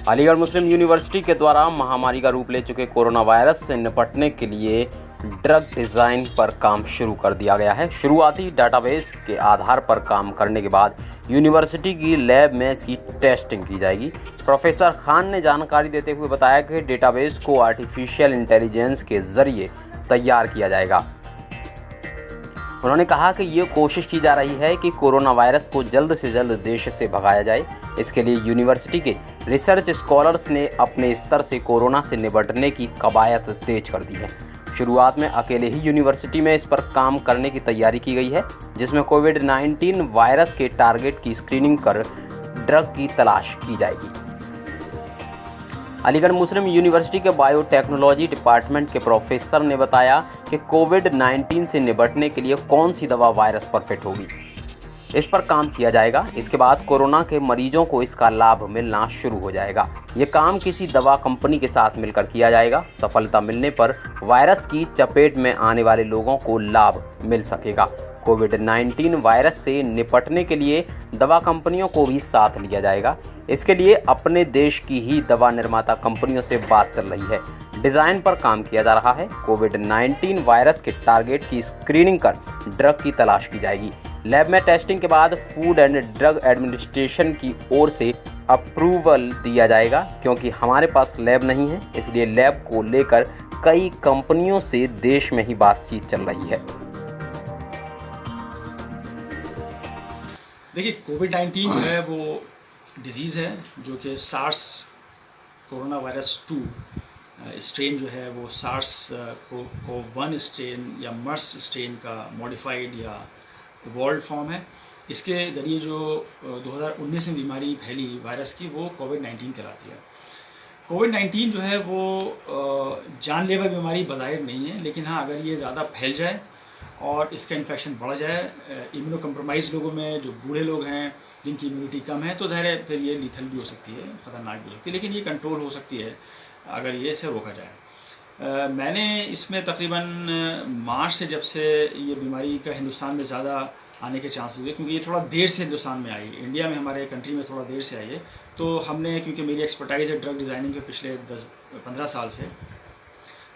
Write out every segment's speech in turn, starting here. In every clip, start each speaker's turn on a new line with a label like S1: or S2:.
S1: अलीगढ़ मुस्लिम university के द्वारा महामारी का रूप ले चुके कोरोना वायरस से निपटने के लिए ड्रग डिज़ाइन पर काम शुरू कर दिया गया है। शुरुआती डाटाबेस के आधार पर काम करने के बाद यूनिवर्सिटी की लैब में इसकी टेस्टिंग की जाएगी। प्रोफेसर खान ने जानकारी देते हुए बताया कि डेटाबेस को आर्टिफिशियल इंटेलिजेंस के ज़रिए तैयार किया जाएगा। उन्होंने कहा कि ये कोशिश की जा रही है कि कोरोना वायरस को जल्द से जल्द देश से भगाया जाए। इसके लिए यूनिवर्सिटी के रिसर्च स्कॉलर्स ने अपने स्तर से कोरोना से निपटने की कवायद तेज कर दी है। शुरुआत में अकेले ही यूनिवर्सिटी में इस पर काम करने की तैयारी की गई है, जिसमें कोविड-19 वायरस के टारगेट की स्क्रीनिंग कर ड्रग की तलाश की जाएगी। अलीगढ़ मुस्लिम यूनिवर्सिटी के बायोटेक्नोलॉजी डिपार्टमेंट के प्रोफेसर ने बताया कि कोविड-19 से निपटने के लिए कौन सी दवा वायरस पर फिट होगी, इस पर काम किया जाएगा। इसके बाद कोरोना के मरीजों को इसका लाभ मिलना शुरू हो जाएगा। ये काम किसी दवा कंपनी के साथ मिलकर किया जाएगा। सफलता मिलने पर वायरस की चपेट में आने वाले लोगों को लाभ मिल सकेगा। कोविड-19 वायरस से निपटने के लिए दवा कंपनियों को भी साथ लिया जाएगा। इसके लिए अपने देश की ही दवा निर्माता कंपनियों से बात चल रही है। डिज़ाइन पर काम किया जा रहा है। कोविड-19 वायरस के टारगेट की स्क्रीनिंग कर ड्रग की तलाश की जाएगी। लैब में टेस्टिंग के बाद फूड एंड ड्रग एडमिनिस्ट्रेशन की ओर से अप्रूवल दिया जाएगा। क्योंकि हमारे पास लैब नहीं है, इसलिए लैब को लेकर कई कंपनियों से देश में ही बातचीत चल रही है।
S2: देखिए, कोविड-19 जो है वो डिजीज़ है जो कि सार्स कोरोना वायरस 2 स्ट्रेन जो है वो सार्स को 1 स्ट्रेन या मर्स स्ट्रेन का मॉडिफाइड या इवॉल्व फॉर्म है। इसके ज़रिए जो 2019 में बीमारी फैली वायरस की, वो कोविड-19 कहलाती है। कोविड-19 जो है वो जानलेवा बीमारी बज़ाहिर नहीं है, लेकिन हाँ, अगर ये ज़्यादा फैल जाए और इसका इन्फेक्शन बढ़ जाए इम्यूनो कम्प्रोमाइज़ लोगों में, जो बूढ़े लोग हैं जिनकी इम्यूनिटी कम है, तो ज़ाहिर है फिर ये लीथल भी हो सकती है, ख़तरनाक भी हो सकती है। लेकिन ये कंट्रोल हो सकती है अगर ये इसे रोका जाए। मैंने इसमें तकरीबन मार्च से, जब से ये बीमारी का हिंदुस्तान में ज़्यादा आने के चांस हुए, क्योंकि ये थोड़ा देर से हिंदुस्तान में आई, इंडिया में हमारे कंट्री में थोड़ा देर से आई है, तो हमने, क्योंकि मेरी एक्सपर्टाइज़ है ड्रग डिज़ाइनिंग के पिछले 10-15 साल से,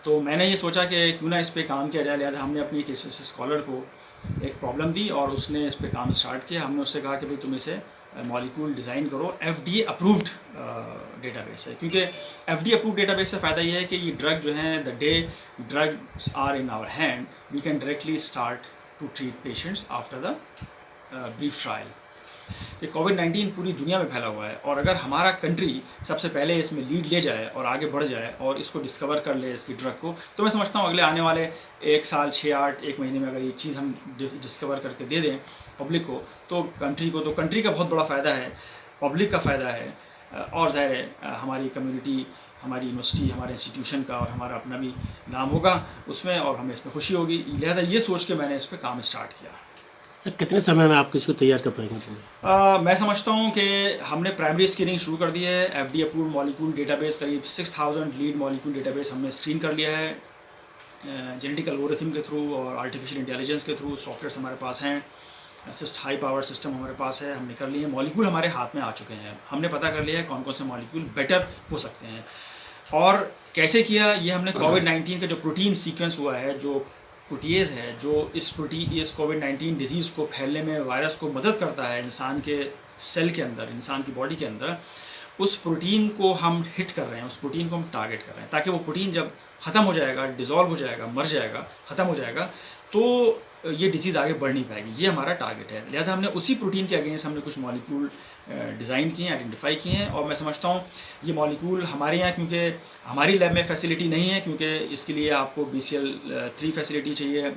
S2: तो मैंने ये सोचा कि क्यों ना इस पे काम किया जाए। लिहाजा हमने अपनी किसी स्कॉलर को एक प्रॉब्लम दी और उसने इस पे काम स्टार्ट किया। हमने उससे कहा कि भाई तुम इसे मॉलिक्यूल डिज़ाइन करो। FDA अप्रूव्ड डेटाबेस है, क्योंकि FDA अप्रूव्ड डेटाबेस से फ़ायदा ये है कि ये ड्रग जो हैं, the day drugs are in our hand, we can directly start to treat patients after the brief trial. कि कोविड-19 पूरी दुनिया में फैला हुआ है, और अगर हमारा कंट्री सबसे पहले इसमें लीड ले जाए और आगे बढ़ जाए और इसको डिस्कवर कर ले, इसकी ड्रग को, तो मैं समझता हूँ अगले आने वाले 1 साल 6-8 महीने में अगर ये चीज़ हम डिस्कवर करके दे दें पब्लिक को, तो कंट्री का बहुत बड़ा फ़ायदा है, पब्लिक का फ़ायदा है, और ज़ाहिर है हमारी कम्युनिटी, हमारी यूनिवर्सिटी, हमारे इंस्टीट्यूशन का और हमारा अपना भी नाम होगा उसमें, और हमें इसमें खुशी होगी। लिहाजा ये सोच के मैंने इस पर काम स्टार्ट किया।
S3: सर, कितने समय में आप इसको तैयार कर पाएंगे पूरे?
S2: मैं समझता हूँ कि हमने प्राइमरी स्क्रीनिंग शुरू कर दी है। FDA अप्रूव्ड मॉलिक्यूल डेटाबेस, करीब 6000 लीड मॉलिक्यूल डेटाबेस हमने स्क्रीन कर लिया है जेनेटिक एल्गोरिथम के थ्रू और आर्टिफिशियल इंटेलिजेंस के थ्रू। सॉफ्टवेयर हमारे पास हैं, हाई पावर सिस्टम हमारे पास है, हमने कर लिए। मॉलिक्यूल हमारे हाथ में आ चुके हैं, हमने पता कर लिया है कौन कौन से मॉलिक्यूल बेटर हो सकते हैं। और कैसे किया ये हमने, कोविड-19 का जो प्रोटीन सीक्वेंस हुआ है, जो प्रोटीएज है, जो इस कोविड-19 डिजीज़ को फैलने में, वायरस को मदद करता है इंसान के सेल के अंदर, इंसान की बॉडी के अंदर, उस प्रोटीन को हम हिट कर रहे हैं, उस प्रोटीन को हम टारगेट कर रहे हैं, ताकि वो प्रोटीन जब ख़त्म हो जाएगा, डिज़ोल्व हो जाएगा, मर जाएगा, ख़त्म हो जाएगा, तो ये डिजीज़ आगे बढ़ नहीं पाएगी। ये हमारा टारगेट है। लिहाजा हमने उसी प्रोटीन के अगेंस्ट हमने कुछ मॉलिक्यूल डिज़ाइन किए हैं, आइडेंटिफाई किए हैं, और मैं समझता हूँ ये मॉलिक्यूल हमारे यहाँ, क्योंकि हमारी लैब में फैसिलिटी नहीं है, क्योंकि इसके लिए आपको BCL-3 फैसिलिटी चाहिए,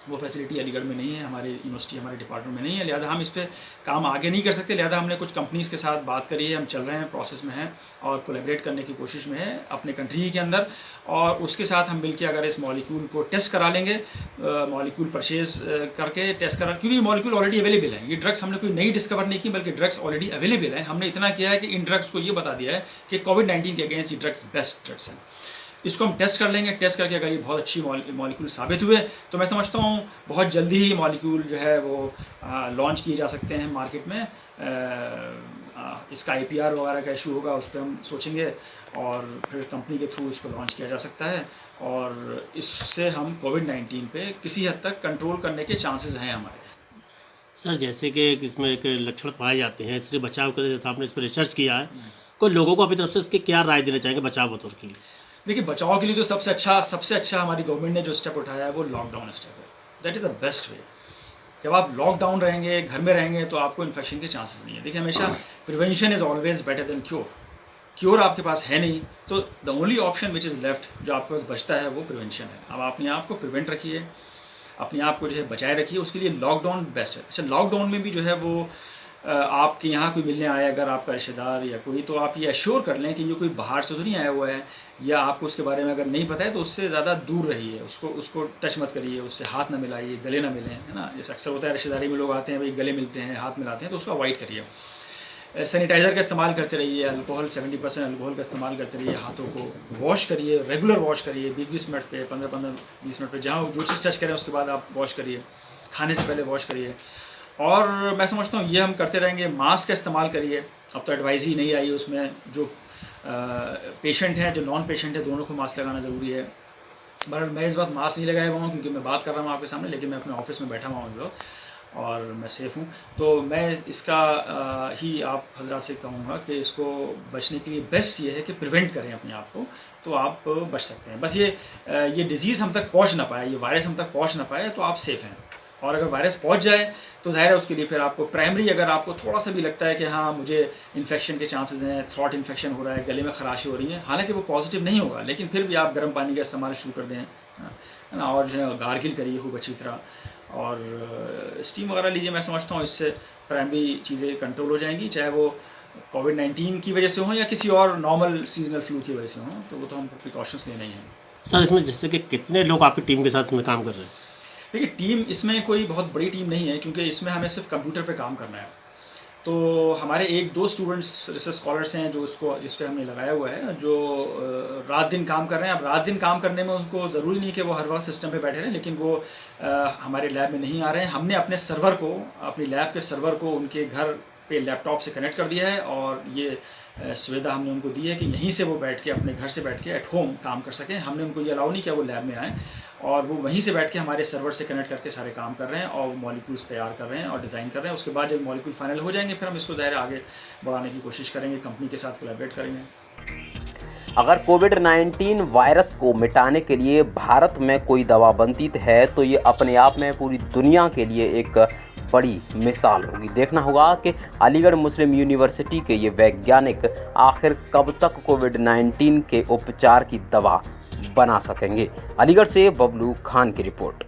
S2: वो फैसिलिटी अलीगढ़ में नहीं है, हमारी यूनिवर्सिटी, हमारे डिपार्टमेंट में नहीं है। लिहाजा हम इस पर काम आगे नहीं कर सकते। लिहाजा हमने कुछ कंपनीज़ के साथ बात करी है, हम चल रहे हैं, प्रोसेस में हैं, और कोलैबोरेट करने की कोशिश में है अपने कंट्री के अंदर, और उसके साथ हम मिलकर अगर इस मॉलिक्यूल को टेस्ट करा लेंगे, मॉलिक्यूल परचेज़ करके टेस्ट करा, क्योंकि ये मॉलिक्यूल ऑलरेडी अवेलेबल है। ये ड्रग्स हमने कोई नई डिस्कवर नहीं की, बल्कि ड्रग्स ऑलरेडी अवेलेबल हैं। हमने इतना किया है कि इन ड्रग्स को ये बता दिया है कि कोविड-19 के अगेंस्ट ये ड्रग्स बेस्ट ड्रग्स हैं। इसको हम टेस्ट कर लेंगे। टेस्ट करके अगर ये बहुत अच्छी मॉलिक्यूल साबित हुए तो मैं समझता हूँ बहुत जल्दी ही मॉलिक्यूल जो है वो लॉन्च किए जा सकते हैं मार्केट में इसका IPR वगैरह का इशू होगा, उस पर हम सोचेंगे और फिर कंपनी के थ्रू इसको लॉन्च किया जा सकता है और इससे हम कोविड-19 पे किसी हद तक कंट्रोल करने के चांसेस हैं हमारे।
S3: सर जैसे कि इसमें एक लक्षण पाए जाते हैं, इसलिए बचाव के जैसे आपने इस पर रिसर्च किया है, कोई लोगों को अपनी तरफ से इसके क्या राय देना चाहेंगे बचाव बतौर के लिए?
S2: देखिए, बचाव के लिए तो सबसे अच्छा हमारी गवर्नमेंट ने जो स्टेप उठाया है वो लॉकडाउन स्टेप है। That is the best way. जब आप लॉकडाउन रहेंगे, घर में रहेंगे, तो आपको इन्फेक्शन के चांसेस नहीं है। देखिए, हमेशा prevention is always better than cure. Cure आपके पास है नहीं, तो the only option which is left, जो आपके पास बचता है, वो प्रिवेंशन है। अब अपने आप को प्रिवेंट रखिए, अपने आप को जो है बचाए रखिए, उसके लिए लॉकडाउन बेस्ट है। अच्छा, लॉकडाउन में भी जो है वो आपके यहाँ कोई मिलने आया, अगर आपका रिश्तेदार या कोई, तो आप ये एश्योर कर लें कि ये कोई बाहर से तो नहीं आया हुआ है, या आपको उसके बारे में अगर नहीं पता है तो उससे ज़्यादा दूर रहिए, उसको टच मत करिए, उससे हाथ ना मिलाइए, गले ना मिलें, है ना। जैसे अक्सर होता है रिश्तेदारी में लोग आते हैं भाई, गले मिलते हैं, हाथ मिलाते हैं, तो उसको अवॉइड करिए। सैनिटाइज़र का इस्तेमाल करते रहिए, अल्कोहल 70% अल्कोहल का इस्तेमाल करते रहिए, हाथों को वॉश करिए, रेगुलर वॉश करिए, 20-20 मिनट पे, 15-20 मिनट पे, जहाँ जो चीज़ टच करें उसके बाद आप वॉश करिए, खाने से पहले वॉश करिए। और मैं समझता हूँ ये हम करते रहेंगे। मास्क का इस्तेमाल करिए, अब तो एडवाइजरी नहीं आई है उसमें, जो पेशेंट हैं, जो नॉन पेशेंट है, दोनों को मास्क लगाना ज़रूरी है। बहरहाल मैं इस बात मास्क नहीं लगाया हुआ हूँ क्योंकि मैं बात कर रहा हूँ आपके सामने, लेकिन मैं अपने ऑफिस में बैठा हुआ हूँ इस वक्त और मैं सेफ़ हूँ। तो मैं इसका ही आप हजरात से कहूँगा कि इसको बचने के लिए बेस्ट ये है कि प्रिवेंट करें अपने आप को, तो आप बच सकते हैं। बस ये डिज़ीज़ हम तक पहुँच ना पाए, ये वायरस हम तक पहुँच ना पाए, तो आप सेफ़ हैं। और अगर वायरस पहुंच जाए तो जाहिर है उसके लिए फिर आपको प्राइमरी, अगर आपको थोड़ा सा भी लगता है कि हाँ मुझे इन्फेक्शन के चांसेस हैं, थ्रॉट इन्फेक्शन हो रहा है, गले में खराशी हो रही है, हालांकि वो पॉजिटिव नहीं होगा, लेकिन फिर भी आप गर्म पानी का इस्तेमाल शुरू कर दें, है ना, और जो है गार्गिल करिए खूब अच्छी तरह और स्टीम वगैरह लीजिए। मैं समझता हूँ इससे प्राइमरी चीज़ें कंट्रोल हो जाएंगी, चाहे वो कोविड-19 की वजह से हो या किसी और नॉर्मल सीजनल फ्लू की वजह से हो, तो वो तो हमको प्रिकॉशंस लेने ही हैं।
S3: सर इसमें जैसे कि कितने लोग आपकी टीम के साथ इसमें काम कर रहे हैं?
S2: देखिए, टीम इसमें कोई बहुत बड़ी टीम नहीं है क्योंकि इसमें हमें सिर्फ कंप्यूटर पे काम करना है। तो हमारे 1-2 स्टूडेंट्स रिसर्च स्कॉलर्स हैं जो जिस पे हमने लगाया हुआ है, जो रात दिन काम कर रहे हैं। अब रात दिन काम करने में उनको ज़रूरी नहीं कि वो हर वक्त सिस्टम पे बैठे रहें, लेकिन वो हमारे लैब में नहीं आ रहे हैं। हमने अपने सर्वर को, अपनी लैब के सर्वर को उनके घर पे लैपटॉप से कनेक्ट कर दिया है और ये सुविधा हमने उनको दी है कि यहीं से वो बैठ के, अपने घर से बैठ के एट होम काम कर सकें। हमने उनको ये अलाउ नहीं किया वो लैब में आएँ, और वो वहीं से बैठ के हमारे सर्वर से कनेक्ट करके सारे काम कर रहे हैं और मॉलिक्यूल्स तैयार कर रहे हैं और डिज़ाइन कर रहे हैं। उसके बाद जब मॉलिक्यूल फाइनल हो जाएंगे फिर हम इसको ज़ाहिर आगे बढ़ाने की कोशिश करेंगे, कंपनी के साथ कोलैबोरेट करेंगे।
S1: अगर कोविड-19 वायरस को मिटाने के लिए भारत में कोई दवा बनती है तो ये अपने आप में पूरी दुनिया के लिए एक बड़ी मिसाल होगी। देखना होगा कि अलीगढ़ मुस्लिम यूनिवर्सिटी के ये वैज्ञानिक आखिर कब तक कोविड-19 के उपचार की दवा बना सकेंगे। अलीगढ़ से बबलू खान की रिपोर्ट।